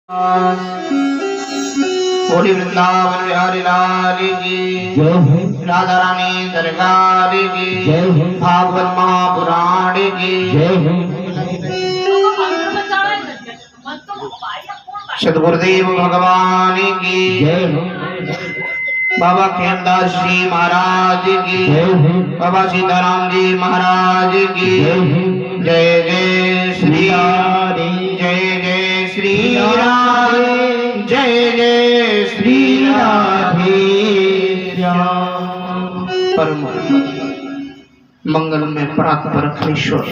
बोली वृंदावन बिहारी लाल की जय राधा रानी सरकार की भागवत महापुराण की सदगुरुदेव भगवान की बाबा खेमदास जी महाराज की बाबा सीताराम जी महाराज की जय जय श्री राधे जय जय श्री राधे जय जय श्री राधे परम मंगल में परात्पर ईश्वर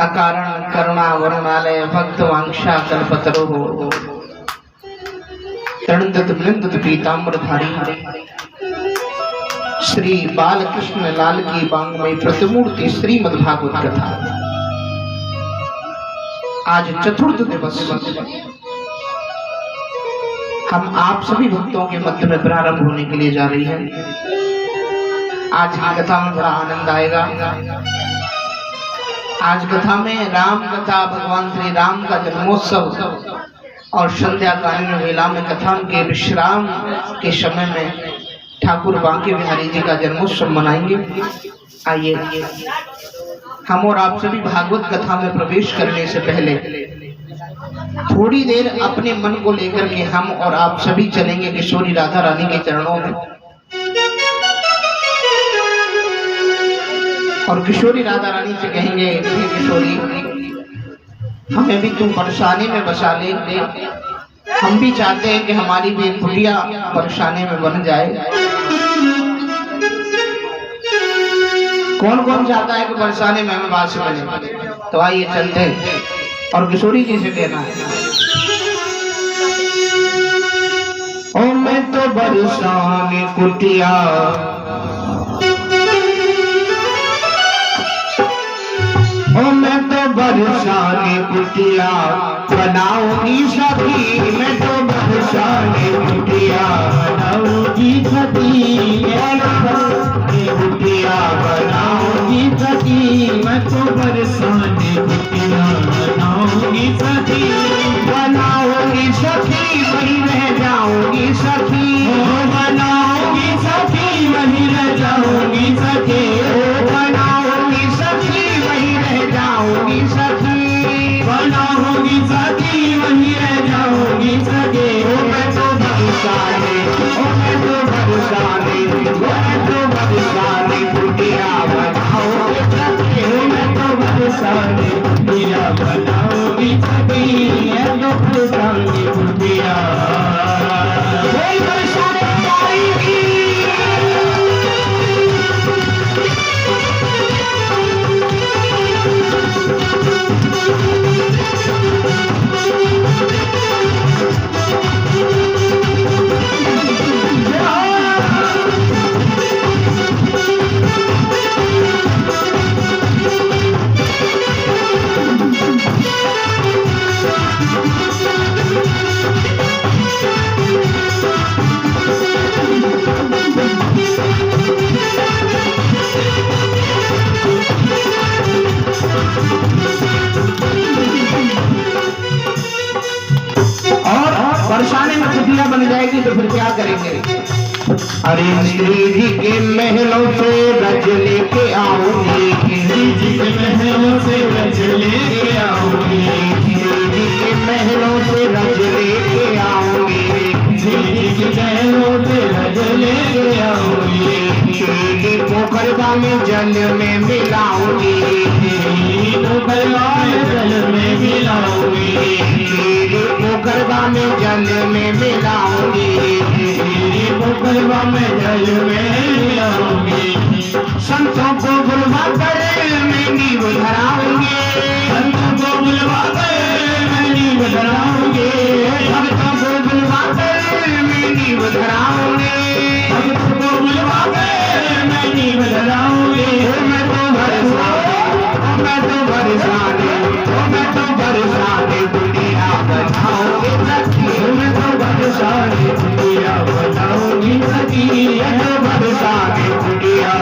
अकारण करुणा वरुणालय भक्त वांछा कल्पतरो तरणदत वृंदत पीताम्बरधारी श्री बालकृष्ण लाल की बांगमयी प्रतिमूर्ति श्रीमद् भागवत कथा आज चतुर्थ दिवस हम आप सभी भक्तों के मध्य में प्रारंभ होने के लिए जा रही हैं। आज की कथा में बड़ा आनंद आएगा। आज कथा में राम कथा, भगवान श्री राम का जन्मोत्सव और संध्या कालीन वेला में कथा के विश्राम के समय में ठाकुर बांके बिहारी जी का जन्मोत्सव मनाएंगे। आइए हम और आप सभी भागवत कथा में प्रवेश करने से पहले थोड़ी देर अपने मन को लेकर के हम और आप सभी चलेंगे किशोरी राधा रानी के चरणों में और किशोरी राधा रानी से कहेंगे, किशोरी हमें भी तुम परेशानी में बसा ले। हम भी चाहते हैं कि हमारी भी एक कुटिया परेशानी में बन जाए। कौन कौन चाहता है कि परेशानी में हमें बात बने? तो आइए चलते और किशोरी जी से कहना है, ओ मैं तो बरसाने कुटिया ओ मैं तो बरसाने कुटिया बनाऊंगी सखी, मैं तो बरसाने कुटिया बनाऊंगी सखी, कुटिया बनाऊंगी सखी, मैं तो बरसाने कुटिया बनाऊंगी सखी, बनाऊंगी सखी वही रह जाऊंगी सखी, बनाऊंगी सखी वही रह जाऊंगी सखी, बनाऊंगी सखी वही रह जाऊंगी सखी, बनाऊंगी सखी वही रह जाऊंगी सखी। ओ मैं तो बरसाने, ओ मैं तो बरसाने, ओ मैं तो बरसाने कुटिया बनाऊंगी सखी, ओ मैं तो बरसाने कुटिया बनाऊंगी सखी, मैं तो बरसाने कुटिया बरसाने जाएगी। बरसाने में कुटिया बन जाएगी तो फिर क्या करेंगे? अरे श्री जी के महलों से रज लेके आऊंगी, श्री जी के महलों से रज लेके आऊंगी, श्री जी के महलों से रज लेके आऊंगी, श्री जी के महलों से रज लेके आऊंगी, श्री पोखरवा में जल में मिलाऊंगी, पोखरवा में जल में मिलाऊंगी, पोखरवा में जल में मिलाऊंगी, पोखरवा में जल में मिलाऊंगी, संतों को बुलवा कर मैं नींव धराऊंगी, संतों को बुलवा कर मैं नींव धराऊंगी, भक्तों को बुलवा कर मैं नींव धराऊंगी, भक्तों को बुलवा कर मैं नींव धराऊंगी। मैं तो बरसाने, मैं तो बरसाने, मैं तो बरसाने दुनिया बनाऊंगी सखी, मैं तो बरसाने दुनिया बनाऊंगी सखी, मैं तो बरसाने दुनिया।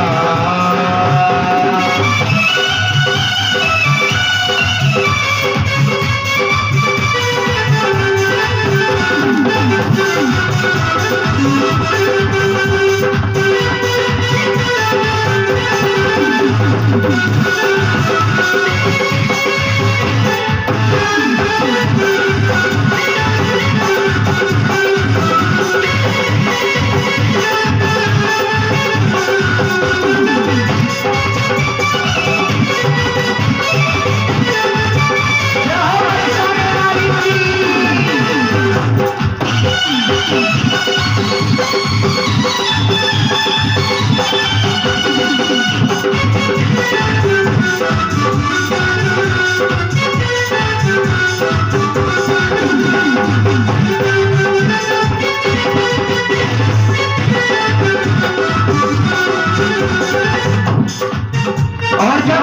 और जब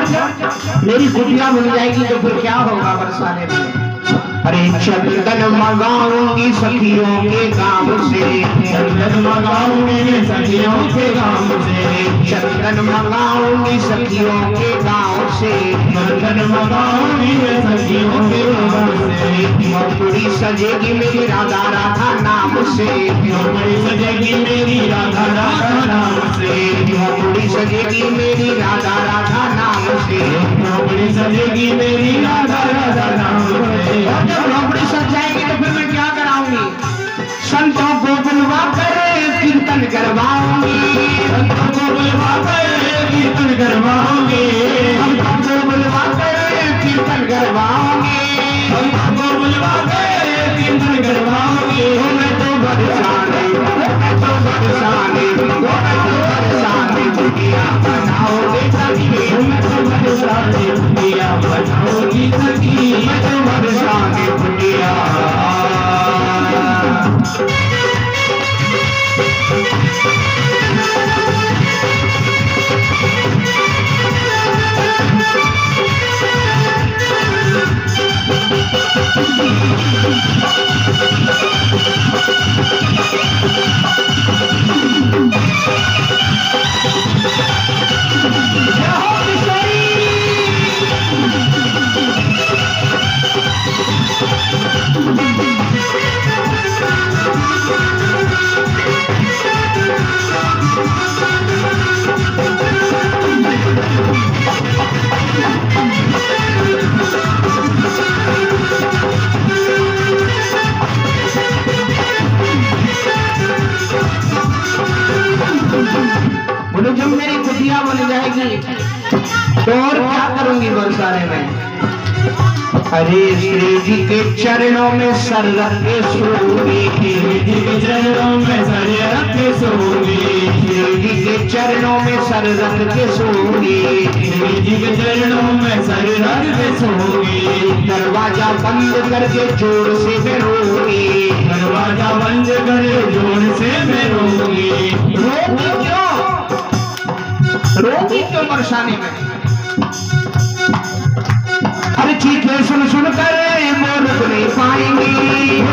मेरी गुड़िया बन जाएगी तो फिर क्या होगा बरसाने में? अरे चंदन मंगाऊंगी सखियों के काम से, चंदन मंगाऊंगी सखियों के गाँव से, चंदन मंगाऊंगी सखियों के गाँव से, चंदन मंगाऊंगी सखियों के गाँव से। मोहपुरी सजेगी मेरी राधा राधा नाम से, मोहपुरी सजेगी मेरी राधा राधा नाम से, मोहपुरी सजेगी मेरी राधा राधा नाम से, मोहपुरी सजेगी मेरी राधा राधा नाम से। जब झोपड़ी सज जाएगी तो फिर मैं क्या कराऊंगी? संतों को बुलवा कर कीर्तन करवाऊंगी, संतों को बुलवा कर कीर्तन करवाऊंगी, संतों को बुलवा कर कीर्तन करवाऊंगी, संतों को बुलवा कर कीर्तन करवाऊंगी। मैं तो बरसाने, मैं तो बरसाने, मैं तो बरसाने दुनिया बनाओगे सखी, मैं तो बरसाने दुनिया बनाऊंगी सखी, मैं तो बरसाने दुनिया। बोलो जब मेरी कुटिया बन जाएगी तो और क्या करूंगी बरसाने में? अरे श्री जी के चरणों में सर रख के सोऊंगी, श्री जी के चरणों में सर रख के सोऊंगी, श्री जी के चरणों में सर रख के सोऊंगी, श्री जी के चरणों में सर रख के सोऊंगी। दरवाजा बंद करके जोर से मैं रोऊंगी, दरवाजा बंद कर जोर से मैं रोऊंगी। रोती क्यों? रोती क्यों बरसाने में? अरे चीखे सुन सुन कर मोर को नहीं पाएंगे,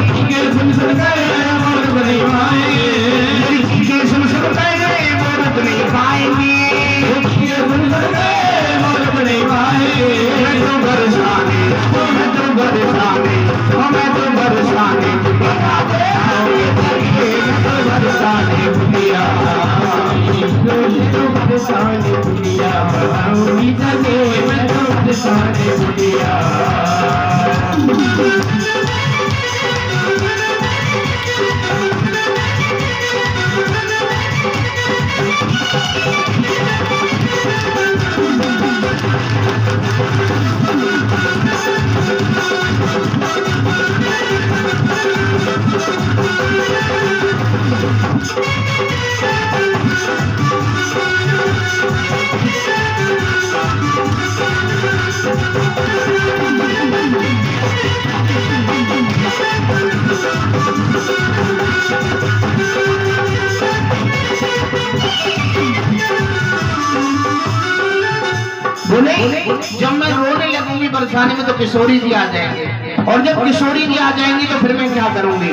चीखे सुन सुन कर मोर को नहीं पाएंगे, चीखे सुन सुन कर मोर को नहीं पाएंगे, चीखे सुन सुन कर मोर को नहीं पाएंगे। मैं तो बरसाने, मैं तो बरसाने, मैं तो बरसाने दुनिया बनाओगे सखी, मैं तो बरसाने दुनिया, तो बरसाने दुनिया बनाऊंगी सखी, मैं तो बरसाने दुनिया। बोले जब मैं रोने लगूंगी बरसाने में तो किशोरी जी आ जाएंगे, और जब किशोरी जी आ जाएंगी तो फिर मैं क्या करूंगी?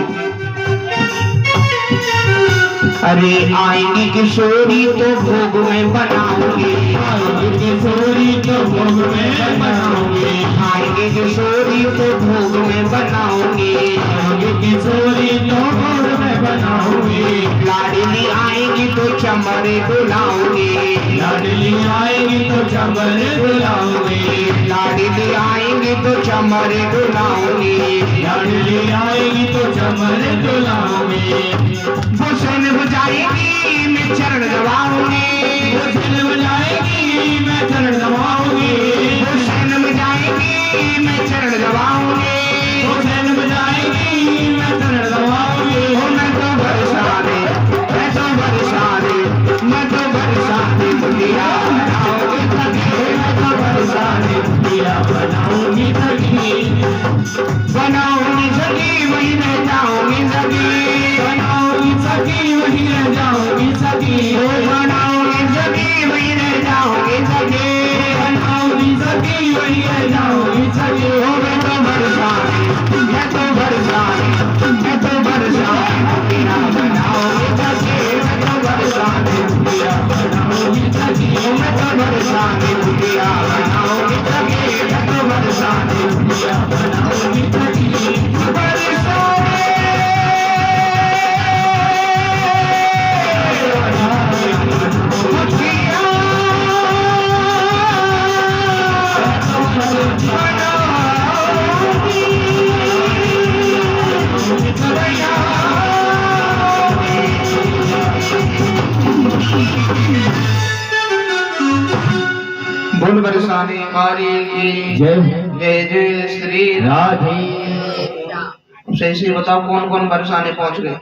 अरे आएंगी किशोरी तो भोग में बनाऊंगी, आएंगी किशोरी तो भोग में बनाऊंगी, आएंगी किशोरी तो भोग में बनाऊंगी, आएंगी किशोरी तो भोग में बनाऊंगी। लाडली आएंगी तो चमरे डुलाऊंगी, लाडली आएगी तो चमर डुलाऊंगी, लाडली आएंगी तो चमरे डुलाऊंगी, लाडली आएगी तो चमर डुलाऊंगी। भूषण बजाएगी मैं चरण दबाऊंगी, भूषण बजाएगी मैं चरण दबाऊंगी, भूषण बजाएगी मैं चरण दबाऊंगी, भूषण बजाएगी बनाऊंगी सखी वही रह जाऊंगी सखी, बनाऊंगी सखी वही रह जाऊंगी सखी, बनाऊंगी सखी वही रह जाऊंगी सखी, बनाऊंगी सखी वही रह जाऊंगी सखी। मैं तो बरसाने, मैं तो बरसाने, मैं तो बरसाने मुखिया बनाऊंगी सखी, मैं तो बरसाने मुखिया बनाऊंगी सखी, मैं तो बरसाने मुखिया बनाऊंगी सखी, मैं तो बरसाने मुखिया बनाऊंगी सखी। बोल बरसाने वाली की जय जय जय श्री राधे। सही से बताओ कौन कौन बरसाने पहुंच गए?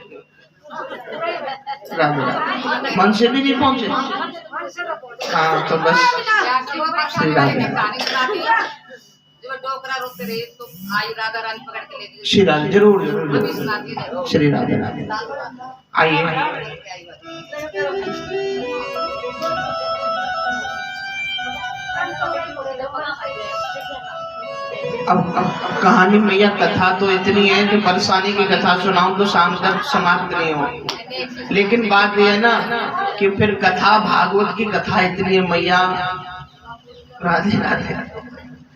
राधे राधे। मन से भी नहीं पहुंचे? हाँ तो बस श्री राधे श्री राधे जरूर जरूर जरूर। श्री राधे राधे। आइए अब कहानी मैया कथा तो इतनी है कि बरसाने की कथा सुनाऊं तो शाम तक समाप्त नहीं हो, लेकिन बात यह है ना कि फिर कथा भागवत की कथा इतनी है मैया। राधे राधे।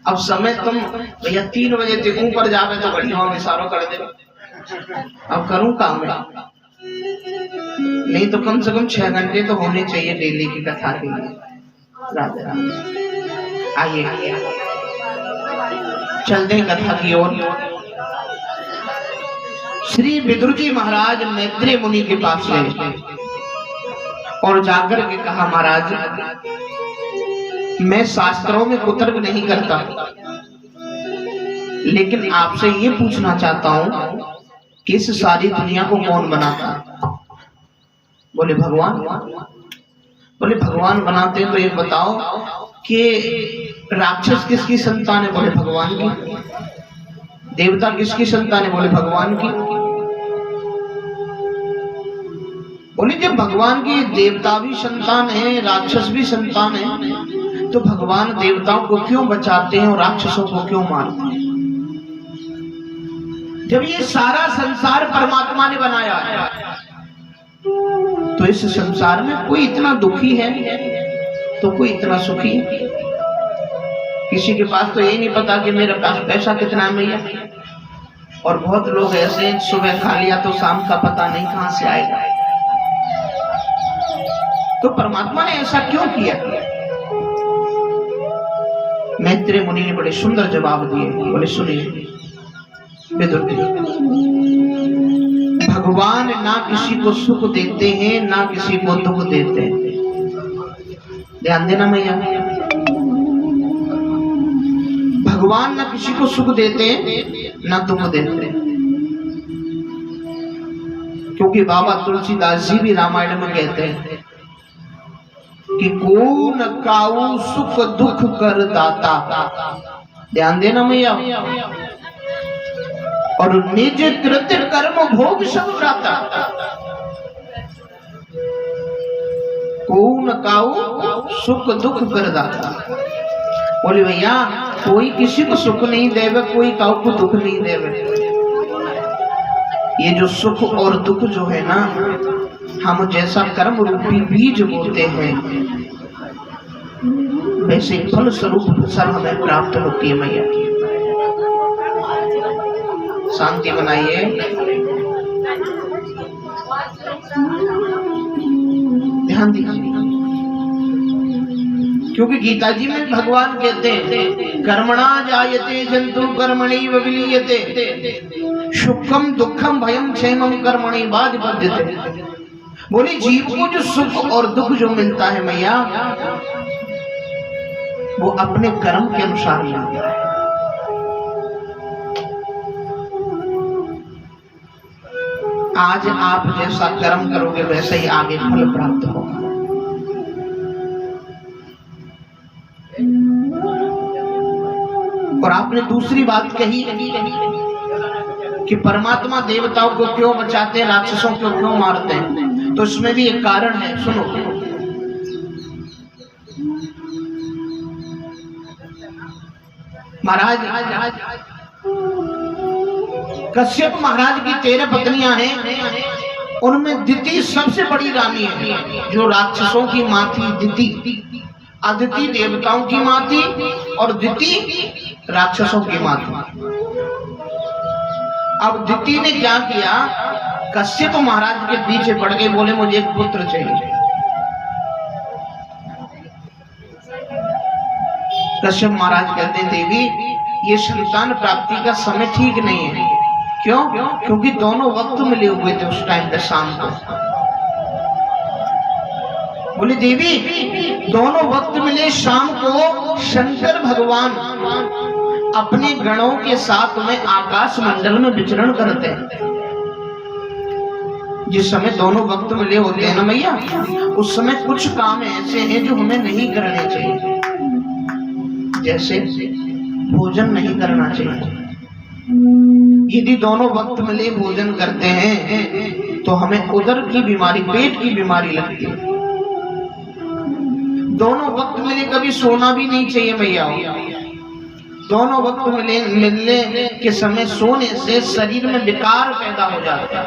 अब समय तुम भैया 3 बजे तक ऊपर जावे तो बढ़िया हो, इशारों कर दे। अब करूं काम में नहीं तो कम से कम 6 घंटे तो होने चाहिए डेली की कथा के लिए। राधे राधे। आइए चलते हैं कथा की ओर। श्री विदुर जी महाराज मैत्रेय मुनि के पास गए और जाकर के कहा, महाराज मैं शास्त्रों में कुतर्क नहीं करता, लेकिन आपसे ये पूछना चाहता हूं कि इस सारी दुनिया को कौन बनाता? बोले भगवान। बोले भगवान बनाते हैं तो ये बताओ कि राक्षस किसकी संतान है? बोले भगवान की। देवता किसकी संतान है? बोले भगवान की। बोले जब भगवान की देवता भी संतान है, राक्षस भी संतान है, तो भगवान देवताओं को क्यों बचाते हैं और राक्षसों को क्यों मारते हैं? जब ये सारा संसार परमात्मा ने बनाया है तो इस संसार में कोई इतना दुखी है तो कोई इतना सुखी है? किसी के पास तो यही नहीं पता कि मेरे पास पैसा कितना है भैया, और बहुत लोग ऐसे हैं सुबह खा लिया तो शाम का पता नहीं कहां से आएगा। तो परमात्मा ने ऐसा क्यों किया? मैत्रेय मुनि ने बड़े सुंदर जवाब दिए। बोले सुनिए विदुर जी, भगवान ना किसी को सुख देते हैं ना किसी को दुख देते हैं। ध्यान देना मैया, भगवान ना किसी को सुख देते हैं ना दुख देते हैं, क्योंकि बाबा तुलसीदास जी भी रामायण में कहते हैं कि कौन काऊ सुख दुख कर दाता। ध्यान देना मैया। और निज कृत्य कर्म भोग सब जाता। कौन काऊ सुख दुख कर दाता। बोले भैया कोई किसी को सुख नहीं देवे, कोई काऊ को दुख नहीं देवे। ये जो सुख और दुख जो है ना, हम जैसा कर्म रूपी बीज बोते हैं वैसे फल स्वरूप फसल हमें प्राप्त होती है मैया। शांति बनाइए। ध्यान दीजिए, क्योंकि गीता जी में भगवान कहते हैं कर्मणा जायते जंतु कर्मणैव विलीयते सुखम दुखम भयम क्षेमम कर्मणि बाद बध्यते। बोली जीव को जो सुख और दुख जो मिलता है मैया, वो अपने कर्म के अनुसार मिलता है। आज आप जैसा कर्म करोगे वैसे ही आगे फल प्राप्त होगा। और आपने दूसरी बात कही कि परमात्मा देवताओं को क्यों बचाते हैं, राक्षसों को क्यों मारते हैं, तो इसमें भी एक कारण है। सुनो, महाराज कश्यप महाराज की 13 पत्नियां हैं, उनमें दिति सबसे बड़ी रानी है, जो राक्षसों की मां थी। दिति, अदिति देवताओं की मां थी और दिति राक्षसों की मां थी। अब दिति ने क्या किया, कश्यप महाराज के पीछे पड़ गए, बोले मुझे एक पुत्र चाहिए। कश्यप महाराज कहते हैं देवी ये संतान प्राप्ति का समय ठीक नहीं है। क्यों? क्योंकि दोनों वक्त मिले हुए थे उस टाइम पे शाम को। बोले देवी दोनों वक्त मिले शाम को, शंकर भगवान अपने गणों के साथ में आकाश मंडल में विचरण करते हैं। जिस समय दोनों वक्त मिले होते हैं ना मैया, उस समय कुछ काम ऐसे हैं जो हमें नहीं करने चाहिए, जैसे भोजन नहीं करना चाहिए। यदि दोनों वक्त मिले भोजन करते हैं तो हमें उदर की बीमारी, पेट की बीमारी लगती है। दोनों वक्त मिले कभी सोना भी नहीं चाहिए मैया। दोनों वक्त मिलने के समय सोने से शरीर में विकार पैदा हो जाता है।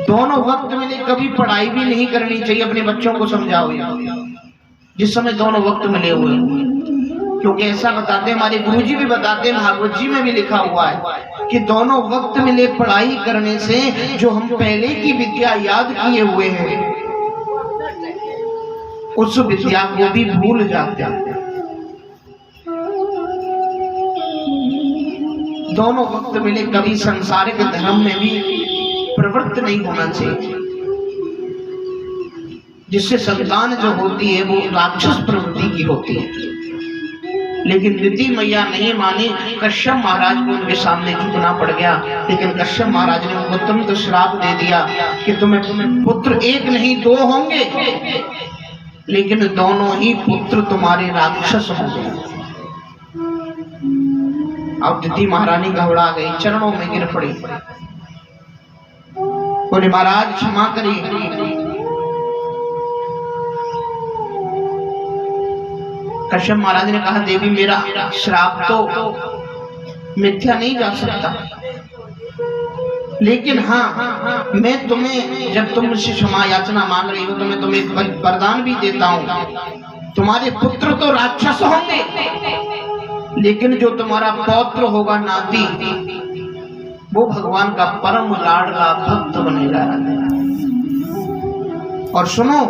दोनों वक्त मिले कभी पढ़ाई भी नहीं करनी चाहिए, अपने बच्चों को समझाओ जिस समय दोनों वक्त मिले हुए, क्योंकि ऐसा बताते हैं हमारे गुरुजी भी बताते हैं, भागवत जी में भी लिखा हुआ है कि दोनों वक्त मिले पढ़ाई करने से जो हम पहले की विद्या याद किए हुए हैं उस विद्या को भी भूल जाते हैं। दोनों वक्त मिले कभी संसारिक धर्म में भी प्रवृत्त नहीं होना चाहिए, जिससे संतान जो होती है वो राक्षस प्रवृत्ति की होती है। लेकिन दिति मैया नहीं मानी, कश्यप महाराज को उनके सामने झुकना पड़ गया। लेकिन कश्यप महाराज ने उनको तुरंत श्राप दे दिया कि तुम्हें पुत्र एक नहीं दो होंगे, लेकिन दोनों ही पुत्र तुम्हारे राक्षस होंगे। अब दिति महारानी घबरा गई, चरणों में गिर पड़ी, बोले महाराज क्षमा करिए। कश्यप महाराज ने कहा देवी मेरा श्राप तो मिथ्या नहीं जा सकता, लेकिन हाँ मैं तुम्हें, जब तुम मुझसे क्षमा याचना मांग रही हो तो मैं तुम्हें वरदान भी देता हूँ। तुम्हारे पुत्र तो राक्षस होंगे, लेकिन जो तुम्हारा पौत्र होगा नाती, वो भगवान का परम लाडला भक्त बनेगा। और सुनो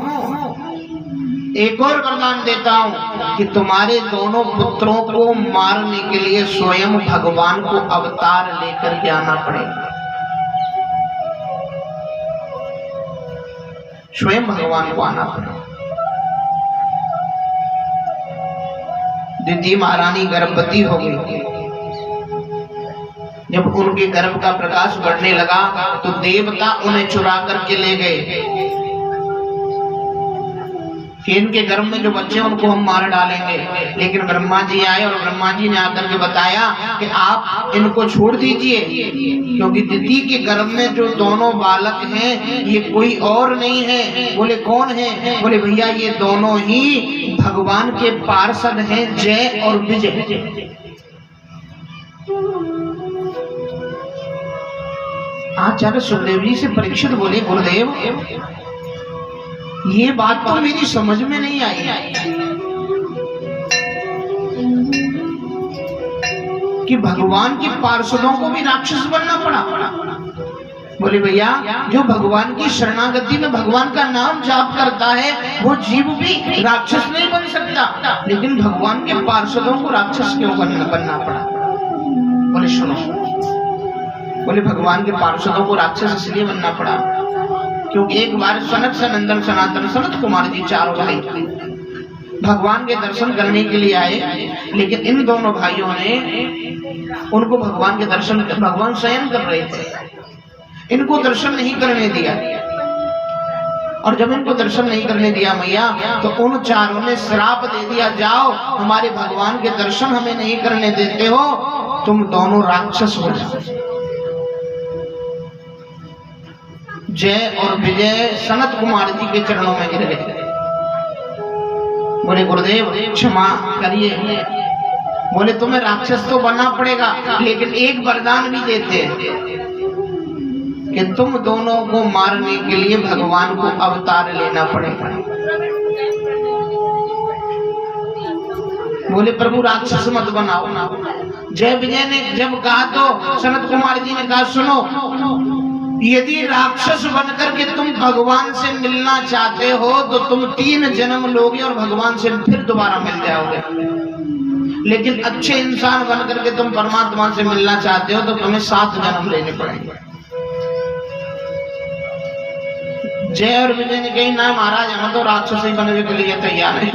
एक और वरदान देता हूं कि तुम्हारे दोनों पुत्रों को मारने के लिए स्वयं भगवान को अवतार लेकर के आना पड़ेगा। स्वयं भगवान को आना पड़ेगा। दिति महारानी गर्भवती हो गई। जब उनके गर्भ का प्रकाश बढ़ने लगा तो देवता उन्हें चुरा करके ले गए कि इनके गर्भ में जो बच्चे उनको हम मार डालेंगे। लेकिन ब्रह्मा जी आए और ब्रह्मा जी ने आकर के बताया कि आप इनको छोड़ दीजिए, क्योंकि दिति के गर्भ में जो दोनों बालक हैं ये कोई और नहीं है। बोले कौन है? बोले भैया ये दोनों ही भगवान के पार्षद हैं, जय और विजय। आचार्य सुखदेव जी से परीक्षित बोले गुरुदेव ये बात तो मेरी समझ में नहीं आई कि भगवान के पार्षदों को भी राक्षस बनना पड़ा। बोले भैया जो भगवान की शरणागति में भगवान का नाम जाप करता है वो जीव भी राक्षस नहीं बन सकता, लेकिन भगवान के पार्षदों को राक्षस क्यों बनना पड़ा? बोले सुनो, बोले भगवान के पार्षदों को राक्षस इसलिए बनना पड़ा क्योंकि एक बार सनत सनंदन सनातन सनत कुमार जी चारों भाई भगवान के दर्शन करने के लिए आए, लेकिन इन दोनों भाइयों ने उनको भगवान के दर्शन, भगवान शयन कर रहे थे, इनको दर्शन नहीं करने दिया। और जब इनको दर्शन नहीं करने दिया मैया तो उन चारों ने श्राप दे दिया, जाओ हमारे भगवान के दर्शन हमें नहीं करने देते हो, तुम दोनों राक्षस हो जाओ। जय और विजय सनत कुमार जी के चरणों में गिर गए। बोले गुरुदेव क्षमा करिए। बोले तुम्हें राक्षस तो बनना पड़ेगा, लेकिन एक वरदान भी देते हैं कि तुम दोनों को मारने के लिए भगवान को अवतार लेना पड़ेगा। बोले प्रभु राक्षस मत बनाओ। जय विजय ने जब कहा तो सनत कुमार जी ने कहा सुनो, यदि राक्षस बनकर के तुम भगवान से मिलना चाहते हो तो तुम 3 जन्म लोगे और भगवान से फिर दोबारा मिल जाओगे, लेकिन अच्छे इंसान बनकर के तुम परमात्मा से मिलना चाहते हो तो तुम्हें 7 जन्म लेने पड़ेंगे। जय और विजय ने कही ना महाराज, हम तो राक्षस ही बनने के लिए तैयार है,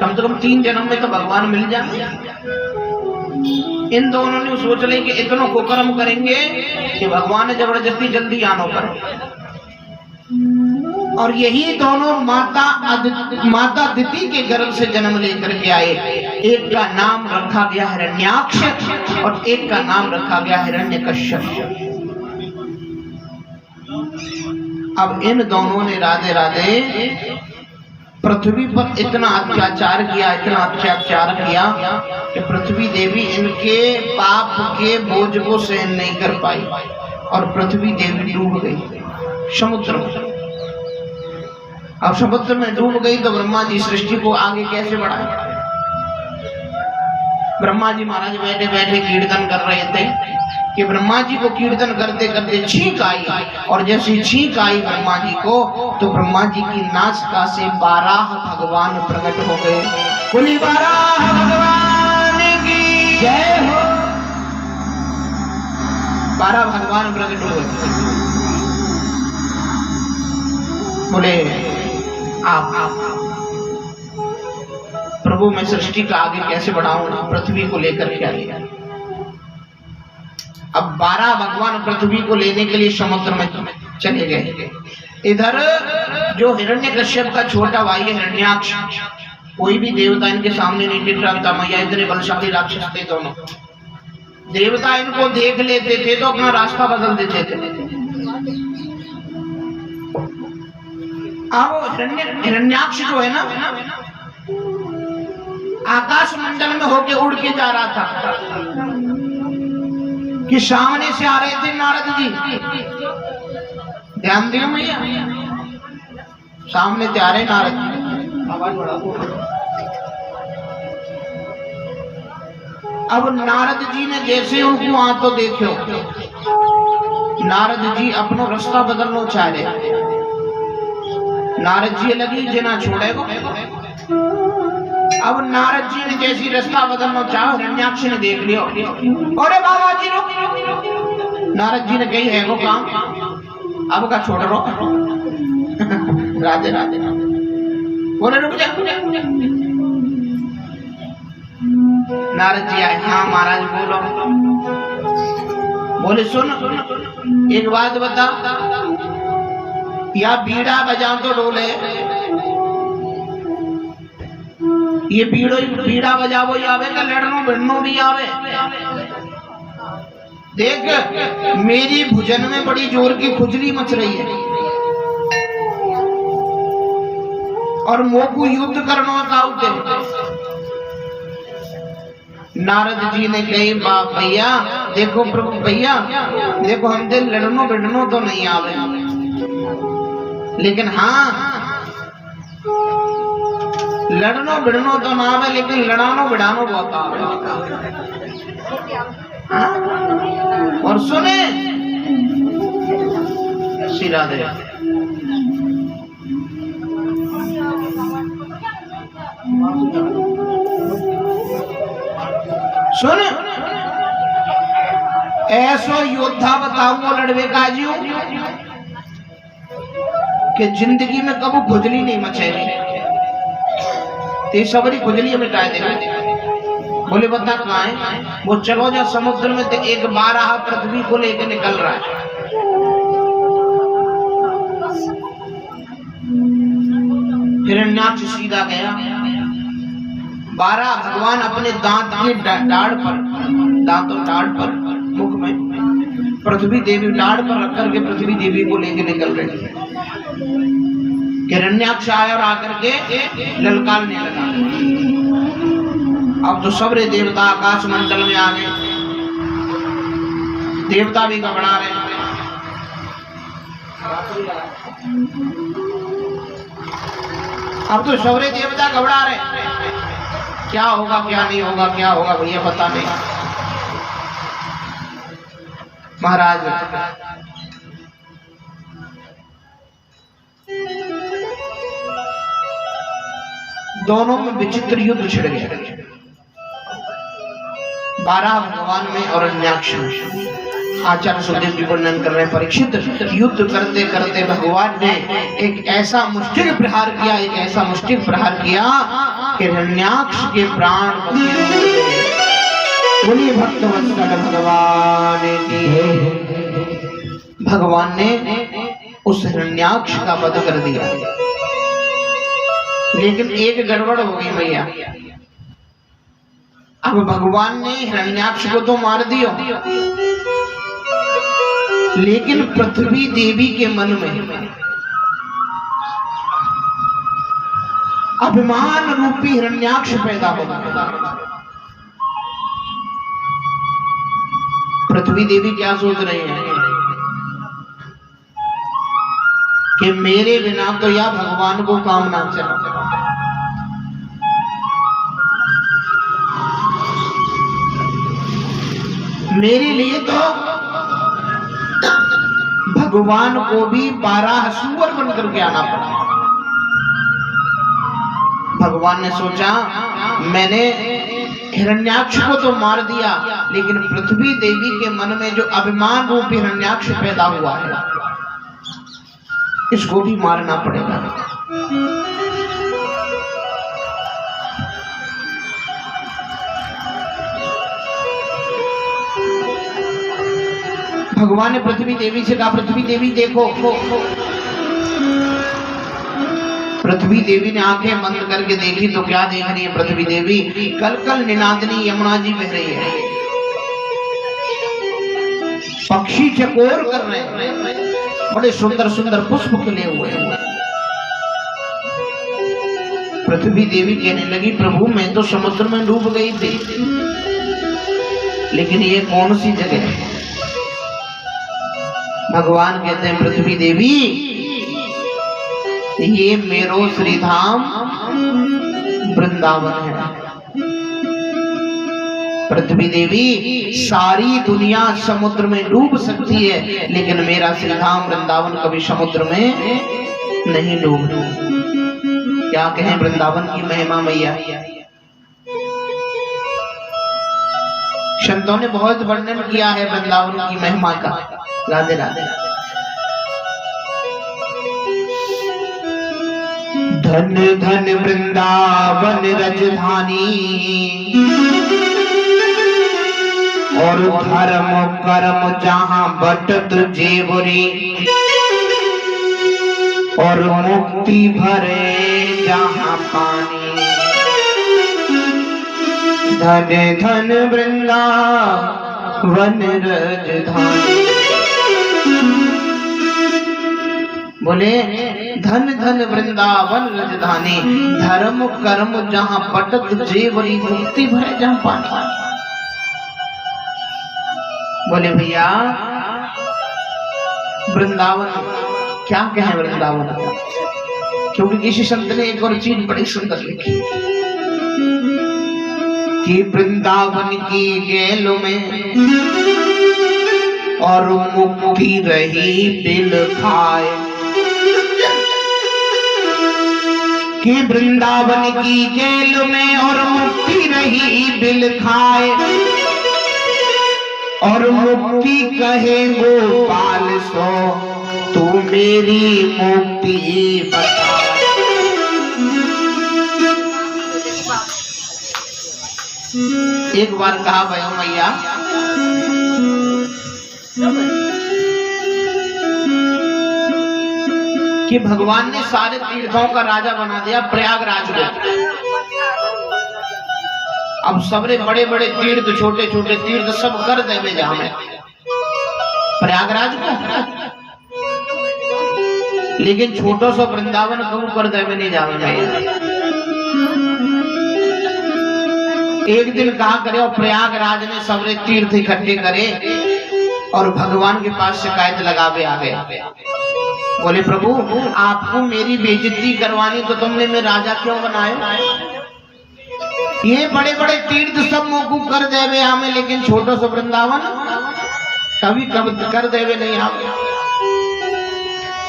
कम से कम 3 जन्म में तो भगवान मिल जाए। इन दोनों ने सोच लिया कि इतना कुकर्म करेंगे कि भगवान ने जबरदस्ती जल्दी आना पड़े। और यही दोनों माता दिति के गर्भ से जन्म लेकर के आए। एक का नाम रखा गया हिरण्याक्ष और एक का नाम रखा गया हिरण्यकश्यप। अब इन दोनों ने राधे राधे पृथ्वी पर इतना अत्याचार किया, इतना अत्याचार किया कि पृथ्वी देवी इनके पाप के बोझ को सहन नहीं कर पाई और पृथ्वी देवी डूब गई समुद्र में। अब समुद्र में डूब गई तो ब्रह्मा जी सृष्टि को आगे कैसे बढ़ाए। ब्रह्मा जी महाराज बैठे बैठे कीर्तन कर रहे थे कि ब्रह्मा जी को कीर्तन करते करते छींक आई, और जैसे छींक आई ब्रह्मा जी को तो ब्रह्मा जी की नासिका से 12 भगवान प्रकट हो गए। बोली 12 भगवान की जय हो। 12 भगवान प्रकट हो गए। बोले आप प्रभु मैं सृष्टि का आगे कैसे बढ़ाऊं, पृथ्वी को लेकर के आइए। अब 12 भगवान पृथ्वी को लेने के लिए समुद्र में चले गए। इधर जो हिरण्यकश्यप का छोटा भाई है हिरण्याक्ष, कोई भी देवता इनके सामने नहीं टिक रहा। मैया इतने बलशाली राक्षस थे दोनों। देवता इनको देख लेते थे तो अपना रास्ता बदल देते थे। अब हिरण्याक्ष जो है ना, आकाश मंडल में होके उड़ के जा रहा था कि सामने से आ रहे थे नारद जी। ध्यान दियो भैया, सामने से आ रहे नारद जी। आवाज बढ़ाओ। अब नारद जी ने जैसे उनको आ तो देखो, नारद जी अपनो रास्ता बदलना चाह रहे। नारद जी लगी जना छोड़ेगो। अब नारद जी ने जैसी रास्ता बदलना चाहा, हिरण्याक्ष ने देख लिया। अरे बाबा जी रुक। नारद जी ने कही है वो काम, अब का छोड़ रो। राधे राधे। बोले रुक जा। नारद जी आए। हाँ महाराज बोलो। बोले सुन एक बात बता, या बीड़ा बजा तो डोले, ये बीड़ा बजावो ही आवे का लड़नो भिड़नो भी आवे। देख मेरी भुजन में बड़ी जोर की खुजली मच रही है और मोकू युद्ध करना का उद्देश्य। नारद जी ने कही बाप भैया देखो प्रभु भैया देखो, हम दिल लड़नो भिड़नो तो नहीं आवे, लेकिन हाँ लड़नो भिड़नो तो ना आवे, लेकिन लड़ानो भिड़ानो बहुत आवे। और सुने श्री राधे। सुन ऐसो योद्धा बताऊंगा लड़वे का जी कि जिंदगी में कभी खुजली नहीं मचेगी, ते सबरी खुजली मिटा देगा। बोले बता कहाँ है? वो चलो जा समुद्र में, तो एक 12 पृथ्वी को लेकर निकल रहा है। हिरण्याक्ष सीधा गया। 12 भगवान अपने दांत के डाढ़ पर, दांतों डाढ़ पर, मुख में पृथ्वी देवी डाढ़ पर रख करके पृथ्वी देवी को लेके निकल रहे थे। हिरण्याक्ष आया और आकर के ललकारने लगा। अब तो सबरे देवता आकाश मंडल में आ गए, देवता भी घबरा रहे। अब तो सबरे देवता घबरा रहे, क्या होगा क्या नहीं होगा, क्या होगा भैया पता नहीं। महाराज दोनों में विचित्र युद्ध छिड़ गया। 12 भगवान में और हिरण्याक्ष में। आचार्य सुखदेव जी वर्णन कर रहे हैं, परीक्षित युद्ध करते करते भगवान ने एक ऐसा मुष्टिक प्रहार किया, एक ऐसा मुष्टिक प्रहार किया कि हिरण्याक्ष के प्राण बोलिए भक्तवत्सल भगवान की। भगवान ने उस हिरण्याक्ष का वध कर दिया, लेकिन एक गड़बड़ हो गई भैया। अब भगवान ने हिरण्याक्ष को तो मार दिया, लेकिन पृथ्वी देवी के मन में अभिमान रूपी हिरण्याक्ष पैदा हो गया। पृथ्वी देवी क्या सोच रहे हैं कि मेरे बिना तो या भगवान को काम ना चला। मेरे लिए तो भगवान को भी 12 सूअर बनकर के आना पड़ा। भगवान ने सोचा मैंने हिरण्याक्ष को तो मार दिया, लेकिन पृथ्वी देवी के मन में जो अभिमान रूपी हिरण्याक्ष पैदा हुआ है, इसको भी मारना पड़ेगा। भगवान ने पृथ्वी देवी से कहा, पृथ्वी देवी देखो। पृथ्वी देवी ने आंखें बंद करके देखी तो क्या देख रही है पृथ्वी देवी? कल कल निनादनी यमुना जी बह रही है, पक्षी चकोर कर रहे हैं, बड़े सुंदर सुंदर पुष्प खिले हुए हैं। पृथ्वी देवी कहने लगी, प्रभु मैं तो समुद्र में डूब गई थी, लेकिन ये कौन सी जगह है? भगवान कहते हैं, पृथ्वी देवी ये मेरो श्रीधाम वृंदावन है। पृथ्वी देवी सारी दुनिया समुद्र में डूब सकती है, लेकिन मेरा श्रीधाम वृंदावन कभी समुद्र में नहीं डूब। क्या कहें वृंदावन की महिमा मैया। संतों ने बहुत वर्णन किया है वृंदावन की महिमा का। राधे राधे। धन धन वृंदावन रजधानी, और धर्म कर्म जहां बटत जेवरी, और मुक्ति भरे जहां पानी। धन धन वृंदावन रजधानी। बोले धन धन वृंदावन रजधानी, धर्म कर्म जहां पटत जेवरी, मुक्ति भरे जहां पानी। बोले भैया वृंदावन क्या कहें वृंदावन, क्योंकि किसी संत ने एक और चीज बड़ी सुंदर लिखी कि वृंदावन की गेल में और मुक्ति रही बिल खाए, कि वृंदावन की जेल में और मुक्ति रही बिल खाए, और मुक्ति कहे गोपाल सो तू मेरी मुक्ति बता। एक बार कहा भयो मैया कि भगवान ने सारे तीर्थों का राजा बना दिया प्रयागराज को। अब सबरे बड़े बड़े तीर्थ, छोटे छोटे तीर्थ सब कर देवे जहां में प्रयागराज को, लेकिन छोटो सो वृंदावन कबू कर देवे नहीं जावे। एक दिन कहा करे और प्रयागराज ने सबरे तीर्थ इकट्ठे करे और भगवान के पास शिकायत लगावे आ गए। बोले प्रभु आपको मेरी बेइज्जती करवानी तो तुमने मैं राजा क्यों बनाया? ये बड़े बड़े तीर्थ सब मौकूफ कर देवे हमें, लेकिन छोटो सा वृंदावन कभी कभी कर देवे नहीं हमें।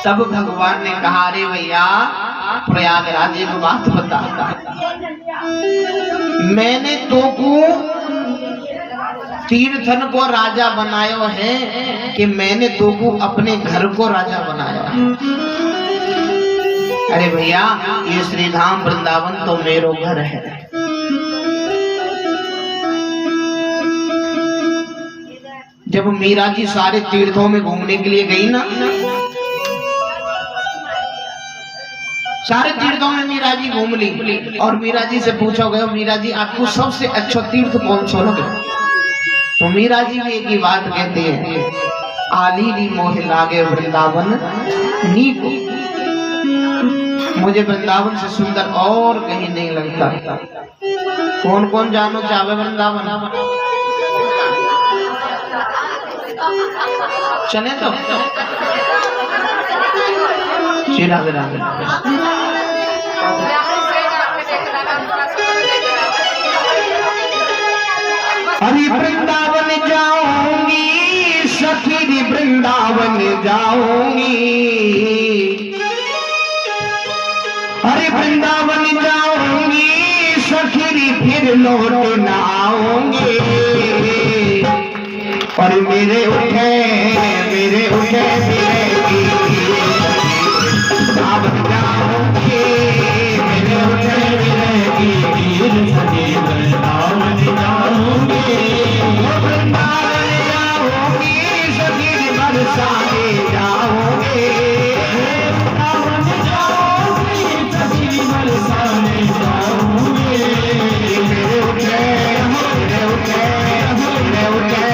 तब भगवान ने कहा अरे भैया प्रयागराज एक बात बता, मैंने तो को तीर्थन को राजा बनायो है कि मैंने तो को अपने घर को राजा बनाया। अरे भैया ये श्री धाम वृंदावन तो मेरो घर है। जब मीरा जी सारे तीर्थों में घूमने के लिए गई ना, सारे तीर्थों में मीरा जी घूम ली और मीरा जी से पूछा गया मीरा जी आपको सबसे अच्छा तीर्थ कौन सा लगे? तो मीरा जी भी एक ही बात कहते हैं आली नी मोह लागे वृंदावन नी को, मुझे वृंदावन से सुंदर और कहीं नहीं लगता। कौन कौन जानो चाहे वृंदावन? चले तो राधे राधे। अरे वृंदावन जाऊंगी सखी वृंदावन जाऊंगी, अरे वृंदावन जाऊंगी सखी फिर लौट न आऊंगी। और मेरे उठे मेरे उठे अब जाऊंगी मेरे उठे वृंदावन जाऊंगी, वृंदावन जाऊंगी सखी बरसाने जाऊंगी, वृंदावन जाऊंगी सखी बरसाने जाऊंगी। मेरे उठे मेरे उठे मेरे उठे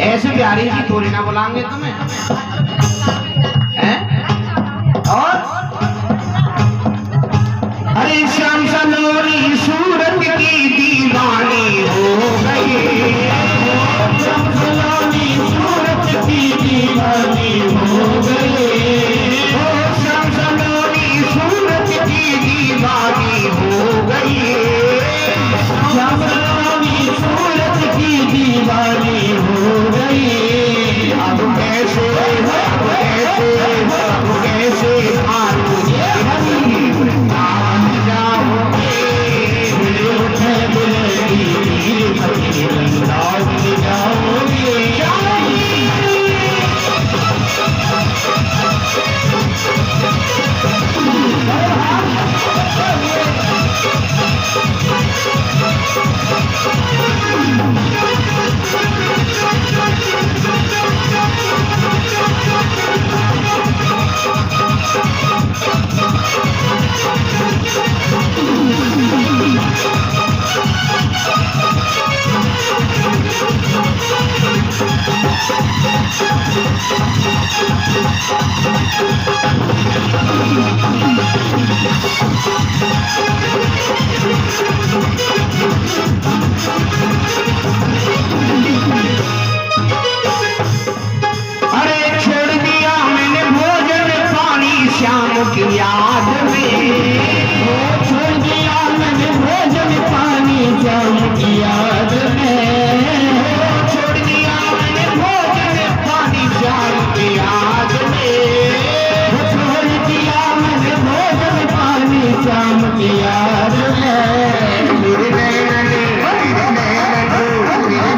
ऐसे प्यारी की थोड़ी ना बुलाएंगे तुम्हें हैं? और अरे श्याम सलोरी सूरत की दीवानी हो गई, श्याम सलोरी सूरत की दीवानी हो गई, श्याम सलोरी सूरत की दीवानी हो गई, श्याम सलोरी सूरत की दीवानी हो गई। अब कैसे वृंदावन जाओगे मेरे उठे वृंदावन जाओगे। किया